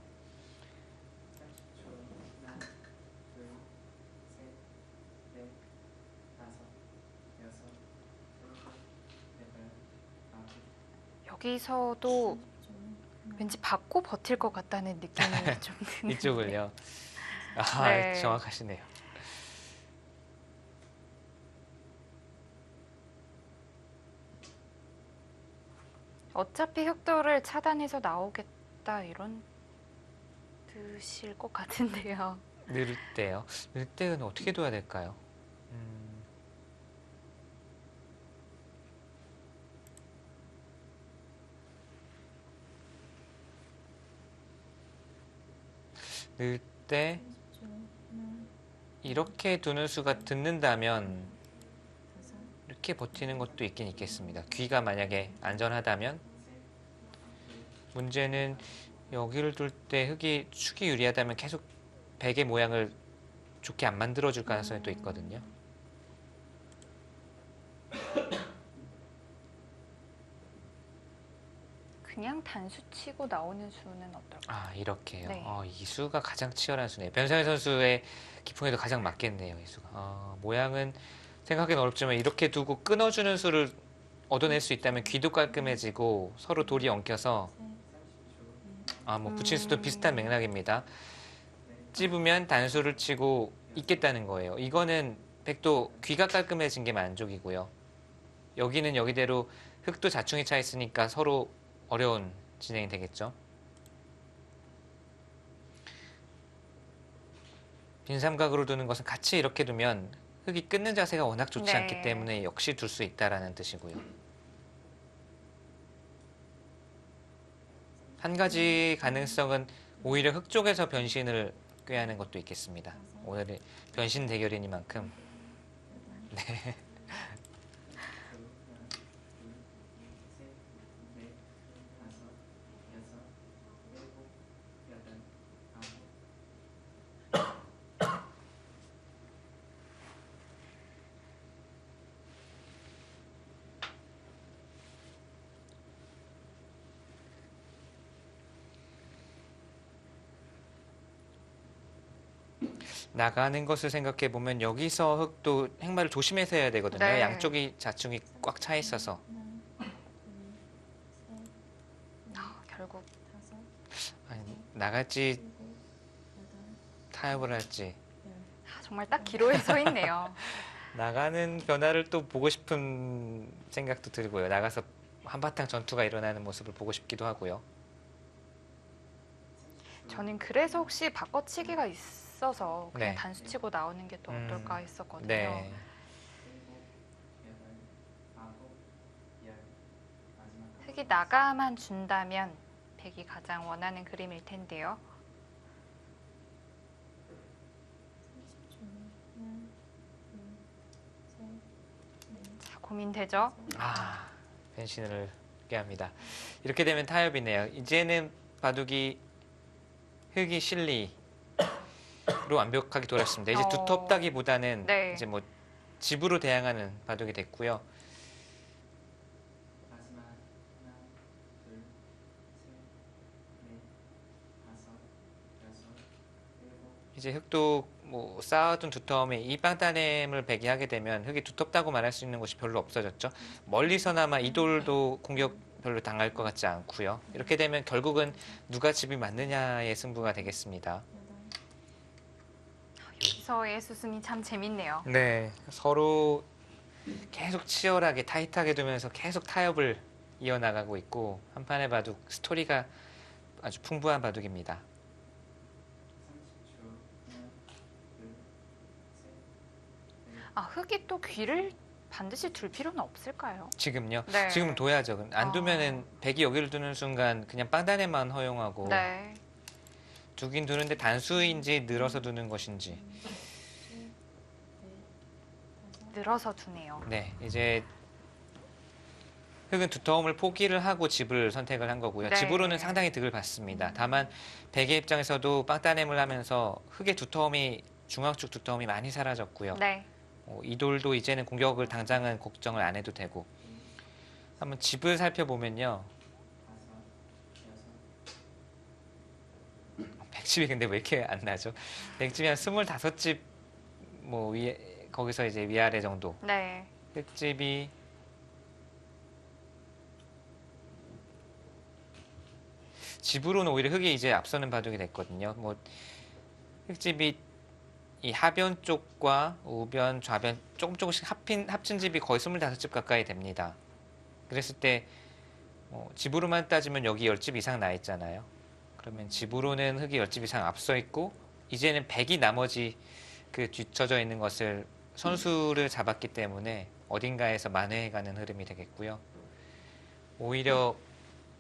여기서도 왠지 받고 버틸 것 같다는 느낌이 좀 드는. 이쪽을요. 네. 정확하시네요. 어차피 흑도를 차단해서 나오겠다 이런 뜻일 것 같은데요. 늘 때요. 늘 때는 어떻게 둬야 될까요? 늘 때 이렇게 두는 수가 듣는다면 이렇게 버티는 것도 있긴 있겠습니다. 귀가 만약에 안전하다면 문제는 여기를 둘 때 흙이 축이 유리하다면 계속 백의 모양을 좋게 안 만들어줄 가능성이 또 있거든요. 그냥 단수 치고 나오는 수는 어떨까요? 이렇게요. 네. 이 수가 가장 치열한 수네요. 변상희 선수의 기풍에도 가장 맞겠네요. 이 수가. 모양은 생각하기는 어렵지만 이렇게 두고 끊어주는 수를 얻어낼 수 있다면 귀도 깔끔해지고 서로 돌이 엉켜서 붙일 수도 비슷한 맥락입니다. 찝으면 단수를 치고 있겠다는 거예요. 이거는 백도 귀가 깔끔해진 게 만족이고요. 여기는 여기대로 흙도 자충이 차 있으니까 서로 어려운 진행이 되겠죠. 빈 삼각으로 두는 것은 같이 이렇게 두면 흙이 끊는 자세가 워낙 좋지 네. 않기 때문에 역시 둘 수 있다라는 뜻이고요. 한 가지 가능성은 오히려 흙 쪽에서 변신을 꾀하는 것도 있겠습니다. 오늘의 변신 대결이니만큼. 네. 나가는 것을 생각해 보면 여기서 흙도 행마를 조심해서 해야 되거든요. 네. 양쪽이 자충이 꽉 차 있어서. 결국 아니, 나갈지 타협을 할지. 정말 딱 기로에 서 있네요. 나가는 변화를 또 보고 싶은 생각도 들고요. 나가서 한바탕 전투가 일어나는 모습을 보고 싶기도 하고요. 저는 그래서 혹시 바꿔치기가 있어서 그냥 네. 단수 치고 나오는 게 또 어떨까 했었거든요. 네. 흙이 나가만 준다면 백이 가장 원하는 그림일 텐데요. 자, 고민되죠? 아, 변신을 꾀합니다. 이렇게 되면 타협이네요. 이제는 바둑이 흙이 실리로 완벽하게 돌았습니다. 이제 두텁다기보다는 네. 이제 뭐 집으로 대항하는 바둑이 됐고요. 이제 흙도 뭐 쌓아둔 두터움에 이 빵따냄을 배기하게 되면 흙이 두텁다고 말할 수 있는 곳이 별로 없어졌죠. 멀리서나마 이돌도 공격 별로 당할 것 같지 않고요. 이렇게 되면 결국은 누가 집이 맞느냐의 승부가 되겠습니다. 여기서의 수순이 참 재밌네요. 네, 서로 계속 치열하게 타이트하게 두면서 계속 타협을 이어나가고 있고 한판의 바둑 스토리가 아주 풍부한 바둑입니다. 흙이 또 귀를 반드시 둘 필요는 없을까요? 지금요? 네. 지금 둬야죠. 안 두면은 백이 여기를 두는 순간 그냥 빵단에만 허용하고 네. 두긴 두는데 단수인지 늘어서 두는 것인지. 늘어서 두네요. 네, 이제 흙은 두터움을 포기를 하고 집을 선택을 한 거고요. 네. 집으로는 상당히 득을 받습니다. 다만 백의 입장에서도 빵따냄을 하면서 흙의 두터움이 중앙쪽 두터움이 많이 사라졌고요. 네. 이돌도 이제는 공격을 당장은 걱정을 안 해도 되고. 한번 집을 살펴보면요. 백집이 근데 왜 이렇게 안 나죠? 백집이 한 25집 뭐 위에 거기서 이제 위아래 정도. 네. 흙집이 집으로는 오히려 흙이 이제 앞서는 바둑이 됐거든요. 뭐 흙집이 이 하변 쪽과 우변, 좌변 조금씩 합친 집이 거의 25집 가까이 됩니다. 그랬을 때 집으로만 따지면 여기 10집 이상 나 있잖아요. 그러면 집으로는 흙이 10집 이상 앞서 있고 이제는 백이 나머지 그 뒤쳐져 있는 것을 선수를 잡았기 때문에 어딘가에서 만회해가는 흐름이 되겠고요. 오히려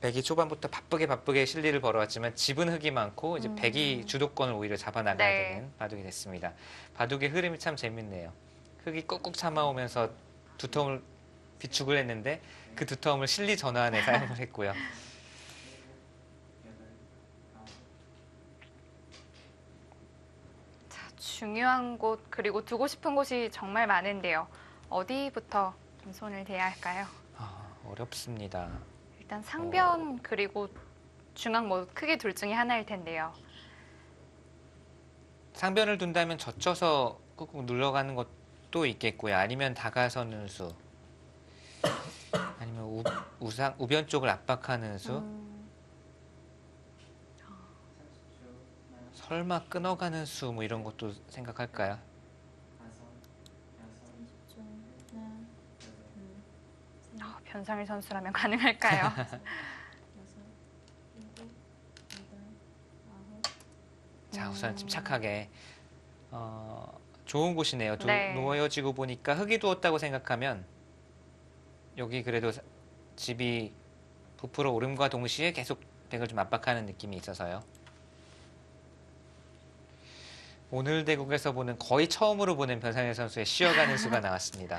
백이 초반부터 바쁘게 실리를 벌어왔지만 집은 흙이 많고 이제 백이 주도권을 오히려 잡아나가야 네. 되는 바둑이 됐습니다. 바둑의 흐름이 참 재밌네요. 흙이 꾹꾹 참아오면서 두터움을 비축을 했는데 그 두터움을 실리 전환에 사용을 했고요. 자, 중요한 곳 그리고 두고 싶은 곳이 정말 많은데요. 어디부터 좀 손을 대야 할까요? 어렵습니다. 일단 상변 그리고 중앙 뭐 크게 둘 중에 하나일 텐데요. 상변을 둔다면 젖혀서 꾹꾹 눌러가는 것도 있겠고요. 아니면 다가서는 수. 아니면 우변 쪽을 압박하는 수. 설마 끊어가는 수 뭐 이런 것도 생각할까요? 변상일 선수라면 가능할까요? 자, 우선 침착하게 좋은 곳이네요. 네. 놓여지고 보니까 흙이 두었다고 생각하면 여기 그래도 집이 부풀어 오름과 동시에 계속 덱을 좀 압박하는 느낌이 있어서요. 오늘 대국에서 보는 거의 처음으로 보는 변상현 선수의 쉬어가는 수가 나왔습니다.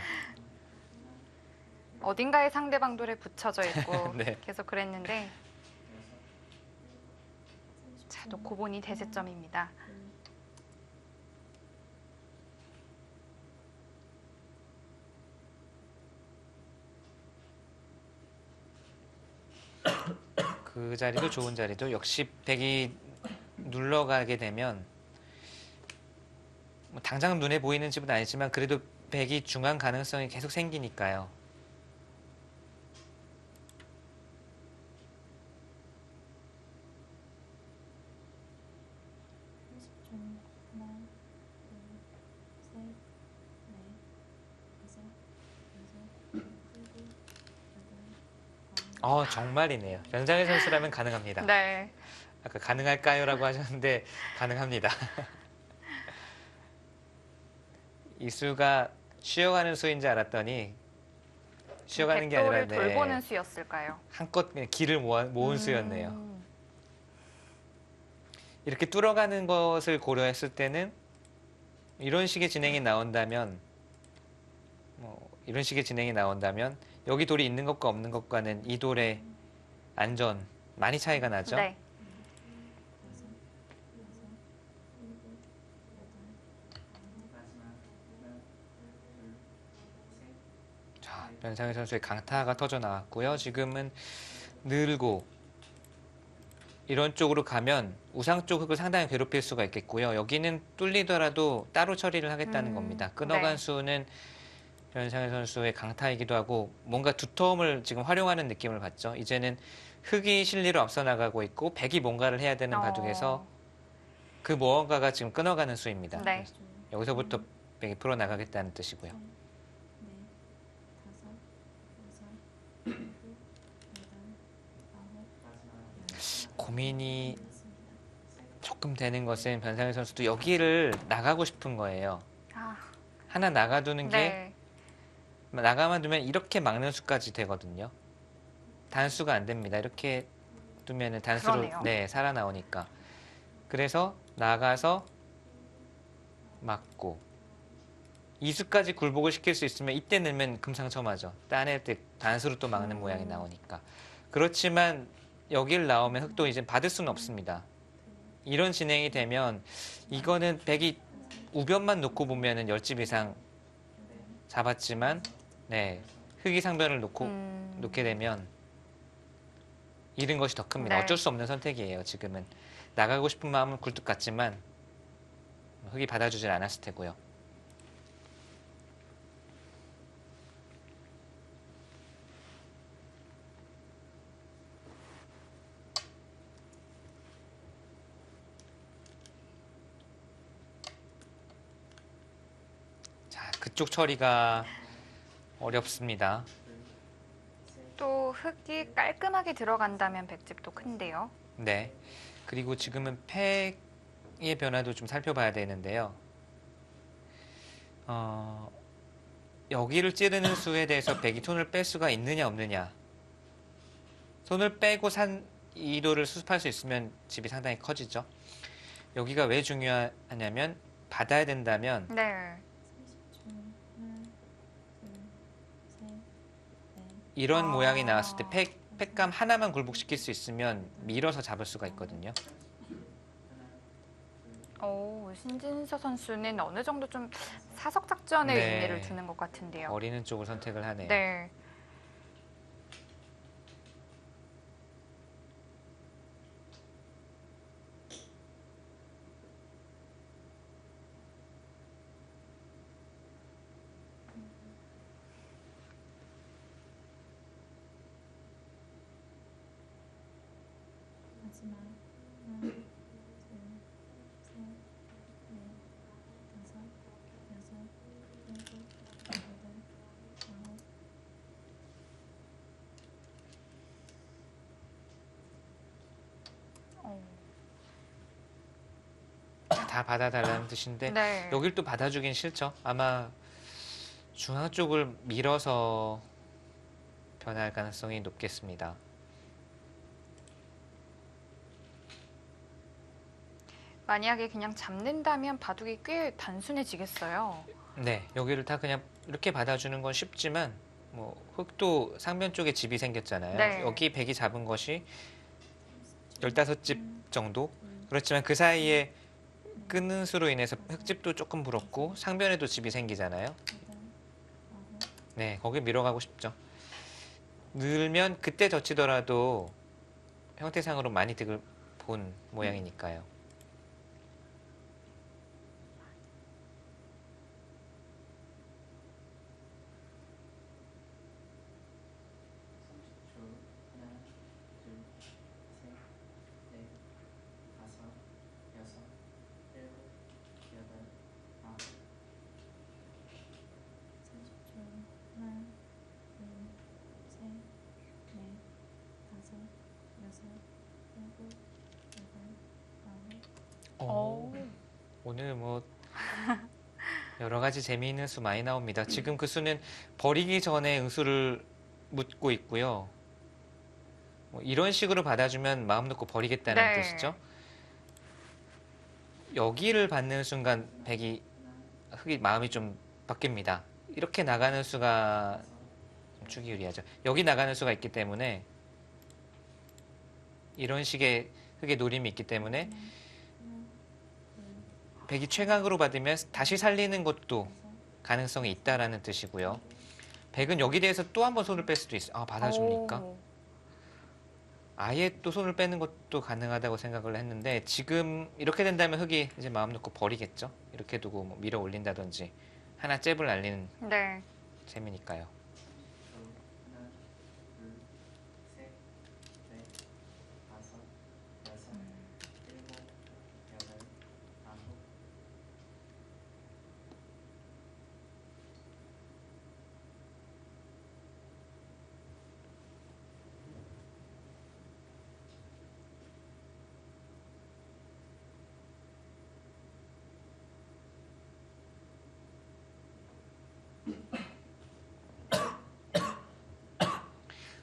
어딘가에 상대방 돌에 붙여져 있고 네. 계속 그랬는데 자, 놓고 보니 대세점입니다. 그 자리도 좋은 자리도 역시 백이 눌러가게 되면 뭐 당장 눈에 보이는 집은 아니지만 그래도 백이 중앙 가능성이 계속 생기니까요. 정말이네요. 변상현 선수라면 가능합니다. 네. 아까 가능할까요? 라고 하셨는데 가능합니다. 이 수가 쉬어가는 수인 줄 알았더니 쉬어가는 게 아니라 백돌을 돌보는 수였을까요? 한껏 그냥 기를 모은 수였네요. 이렇게 뚫어가는 것을 고려했을 때는 이런 식의 진행이 나온다면 여기 돌이 있는 것과 없는 것과는 이 돌의 안전 많이 차이가 나죠. 네. 자, 변상현 선수의 강타가 터져 나왔고요. 지금은 늘고 이런 쪽으로 가면 우상 쪽 흙을 상당히 괴롭힐 수가 있겠고요. 여기는 뚫리더라도 따로 처리를 하겠다는 겁니다. 끊어간 네. 수는 변상현 선수의 강타이기도 하고 뭔가 두터움을 지금 활용하는 느낌을 받죠. 이제는 흙이 실리로 앞서 나가고 있고 백이 뭔가를 해야 되는 바둑에서 그 무언가가 지금 끊어가는 수입니다. 네. 여기서부터 백이 풀어나가겠다는 뜻이고요. 고민이 조금 되는 것은 변상현 선수도 여기를 나가고 싶은 거예요. 하나 나가두는 게 네. 나가만 두면 이렇게 막는 수까지 되거든요. 단수가 안 됩니다. 이렇게 두면은 단수로 그러네요. 살아나오니까. 그래서 나가서 막고 이 수까지 굴복을 시킬 수 있으면 이때 넣으면 금상첨화죠. 따낼 때 단수로 또 막는 모양이 나오니까. 그렇지만 여길 나오면 흑도 이제 받을 수는 없습니다. 이런 진행이 되면 이거는 백이 우변만 놓고 보면은 10집 이상 잡았지만 흑이 상변을 놓게 되면 잃은 것이 더 큽니다. 네. 어쩔 수 없는 선택이에요. 지금은 나가고 싶은 마음은 굴뚝 같지만 흑이 받아주질 않았을 테고요. 자, 그쪽 처리가 어렵습니다. 또 흙이 깔끔하게 들어간다면 백집도 큰데요. 네. 그리고 지금은 팩의 변화도 좀 살펴봐야 되는데요. 여기를 찌르는 수에 대해서 백이 손을 뺄 수가 있느냐 없느냐. 손을 빼고 이도를 수습할 수 있으면 집이 상당히 커지죠. 여기가 왜 중요하냐면 받아야 된다면 네. 이런 모양이 나왔을 때 팩감 하나만 굴복시킬 수 있으면 밀어서 잡을 수가 있거든요. 신진서 선수는 어느 정도 좀 사석 작전에 의미를 두는 것 같은데요. 어리는 쪽을 선택을 하네요. 네. 다 받아달라는 뜻인데 네. 여길 또 받아주긴 싫죠. 아마 중앙 쪽을 밀어서 변할 가능성이 높겠습니다. 만약에 그냥 잡는다면 바둑이 꽤 단순해지겠어요. 네, 여기를 다 그냥 이렇게 받아주는 건 쉽지만 뭐 흑도 상변 쪽에 집이 생겼잖아요. 네. 여기 백이 잡은 것이 15집 정도? 그렇지만 그 사이에 끊는 수로 인해서 흑집도 조금 불었고 상변에도 집이 생기잖아요. 네, 거기 밀어가고 싶죠. 늘면 그때 젖히더라도 형태상으로 많이 득을 본 모양이니까요. 오늘 뭐 여러 가지 재미있는 수 많이 나옵니다. 지금 그 수는 버리기 전에 응수를 묻고 있고요. 뭐 이런 식으로 받아주면 마음 놓고 버리겠다는 네. 뜻이죠. 여기를 받는 순간 흑이 마음이 좀 바뀝니다. 이렇게 나가는 수가 좀 주기 유리하죠. 여기 나가는 수가 있기 때문에 이런 식의 흑의 노림이 있기 때문에 백이 최강으로 받으면 다시 살리는 것도 가능성이 있다라는 뜻이고요. 백은 여기 대해서 또 한 번 손을 뺄 수도 있어요. 아, 받아줍니까? 아예 또 손을 빼는 것도 가능하다고 생각을 했는데 지금 이렇게 된다면 흑이 이제 마음 놓고 버리겠죠. 이렇게 두고 뭐 밀어 올린다든지 하나 잽을 날리는 네. 셈이니까요.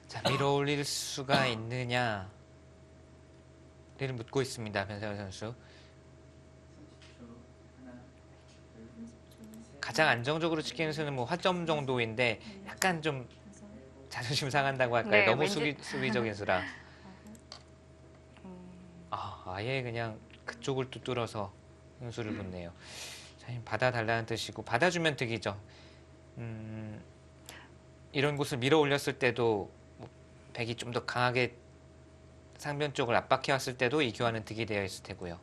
자, 밀어 올릴 수가 있느냐를 묻고 있습니다. 변상현 선수. 가장 안정적으로 치키는 수는 뭐 화점 정도인데 약간 좀 자존심 상한다고 할까요? 네, 너무 왠지- 수비적인 수라. 아예 그냥 그쪽을 또 뚫어서 응수를 붙네요. 자, 받아달라는 뜻이고 받아주면 득이죠. 이런 곳을 밀어 올렸을 때도 뭐 백이 좀 더 강하게 상변 쪽을 압박해왔을 때도 이 교환은 득이 되어 있을 테고요.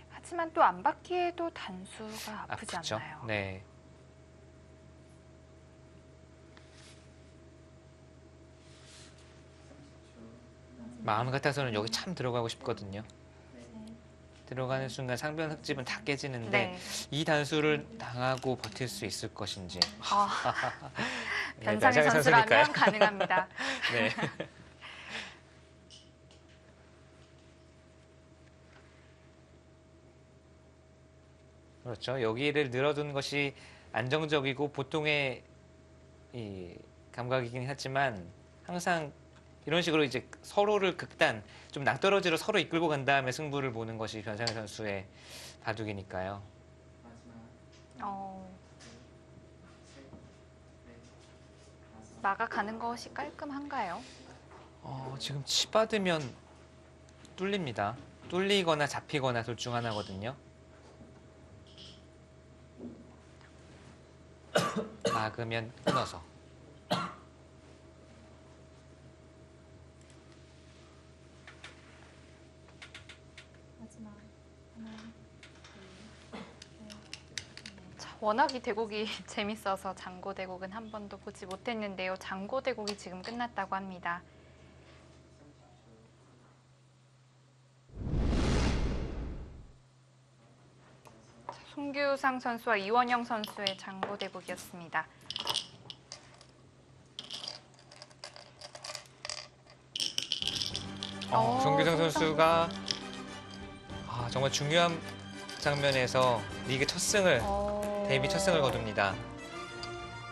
하지만 또 안 받기에도 단수가 아프지 아프죠? 않나요? 네. 마음 같아서는 여기 참 들어가고 싶거든요. 들어가는 순간 상변 흑집은 다 깨지는데 네. 이 단수를 당하고 버틸 수 있을 것인지. 네, 변상현 선수라면 선수니까요. 가능합니다. 네. 그렇죠. 여기를 늘어두는 것이 안정적이고 보통의 이 감각이긴 하지만 항상 이런 식으로 이제 서로를 좀 낭떠러지로 서로 이끌고 간 다음에 승부를 보는 것이 변상현 선수의 바둑이니까요. 나가가는 것이 깔끔한가요? 지금 치 받으면 뚫립니다. 뚫리거나 잡히거나 둘 중 하나거든요. 막으면 끊어서. 자, 워낙 이 대국이 재밌어서 장고 대국은 한 번도 보지 못했는데요. 장고 대국이 지금 끝났다고 합니다. 자, 송규상 선수와 이원영 선수의 장고 대국이었습니다. 송규성 선수가 정말 중요한 장면에서 리그 첫 승을 데뷔 첫 승을 거둡니다.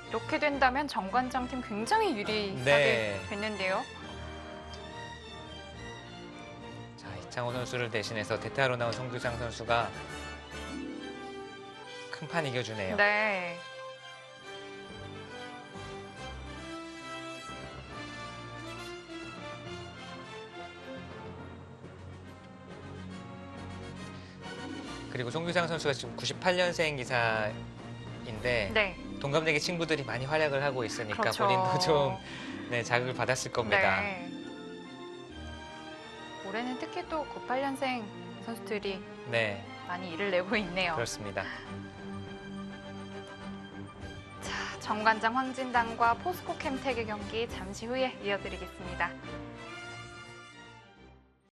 이렇게 된다면 정관장팀 굉장히 유리하게 네. 됐는데요. 자, 이창호 선수를 대신해서 대타로 나온 송규상 선수가 큰 판 이겨주네요. 네. 그리고 송규상 선수가 지금 98년생 기사인데 네. 동갑내기 친구들이 많이 활약을 하고 있으니까 그렇죠. 본인도 좀 네, 자극을 받았을 겁니다. 네. 올해는 특히 또 98년생 선수들이 네, 많이 일을 내고 있네요. 그렇습니다. 자, 정관장 황진단과 포스코 캠텍의 경기 잠시 후에 이어드리겠습니다.